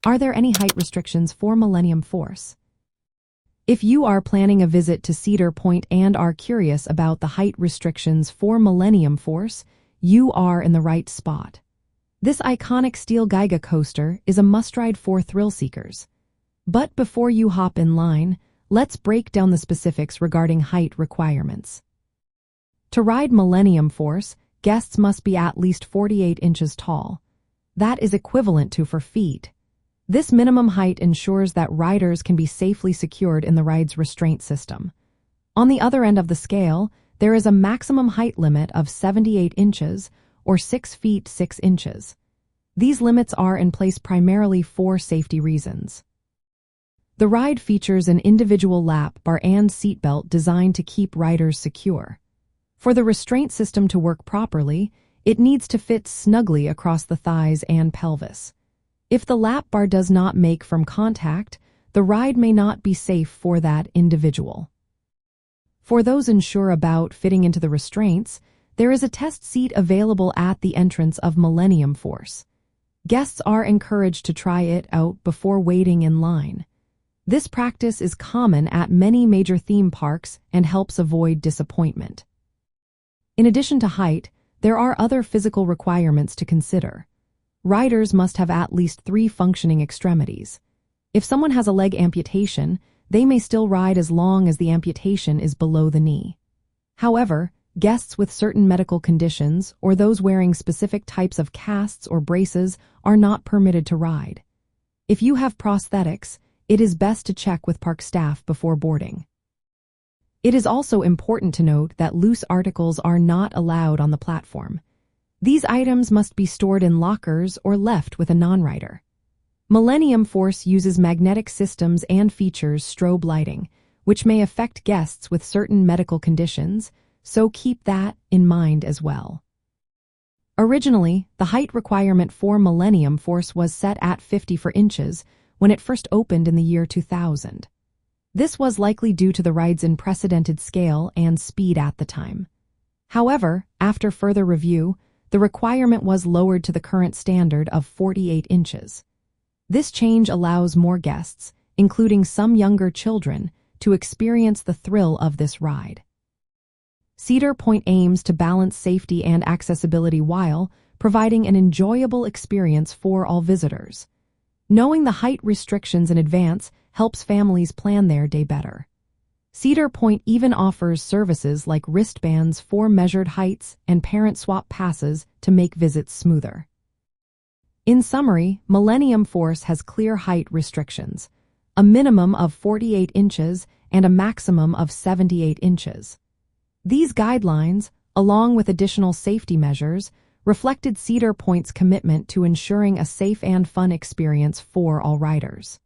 Are there any height restrictions for Millennium Force? If you are planning a visit to Cedar Point and are curious about the height restrictions for Millennium Force, you are in the right spot. This iconic steel Giga coaster is a must-ride for thrill seekers. But before you hop in line, let's break down the specifics regarding height requirements. To ride Millennium Force, guests must be at least 48 inches tall. That is equivalent to 4 feet. This minimum height ensures that riders can be safely secured in the ride's restraint system. On the other end of the scale, there is a maximum height limit of 78 inches or 6 feet 6 inches. These limits are in place primarily for safety reasons. The ride features an individual lap bar and seatbelt designed to keep riders secure. For the restraint system to work properly, it needs to fit snugly across the thighs and pelvis. If the lap bar does not make firm contact, the ride may not be safe for that individual. For those unsure about fitting into the restraints, there is a test seat available at the entrance of Millennium Force. Guests are encouraged to try it out before waiting in line. This practice is common at many major theme parks and helps avoid disappointment. In addition to height, there are other physical requirements to consider. Riders must have at least 3 functioning extremities. If someone has a leg amputation, they may still ride as long as the amputation is below the knee. However, guests with certain medical conditions or those wearing specific types of casts or braces are not permitted to ride. If you have prosthetics, it is best to check with park staff before boarding. It is also important to note that loose articles are not allowed on the platform. These items must be stored in lockers or left with a non-rider. Millennium Force uses magnetic systems and features strobe lighting, which may affect guests with certain medical conditions, so keep that in mind as well. Originally, the height requirement for Millennium Force was set at 54 inches when it first opened in the year 2000. This was likely due to the ride's unprecedented scale and speed at the time. However, after further review, the requirement was lowered to the current standard of 48 inches. This change allows more guests, including some younger children, to experience the thrill of this ride. Cedar Point aims to balance safety and accessibility while providing an enjoyable experience for all visitors. Knowing the height restrictions in advance helps families plan their day better. Cedar Point even offers services like wristbands for measured heights and parent swap passes to make visits smoother. In summary, Millennium Force has clear height restrictions, a minimum of 48 inches and a maximum of 78 inches. These guidelines, along with additional safety measures, reflected Cedar Point's commitment to ensuring a safe and fun experience for all riders.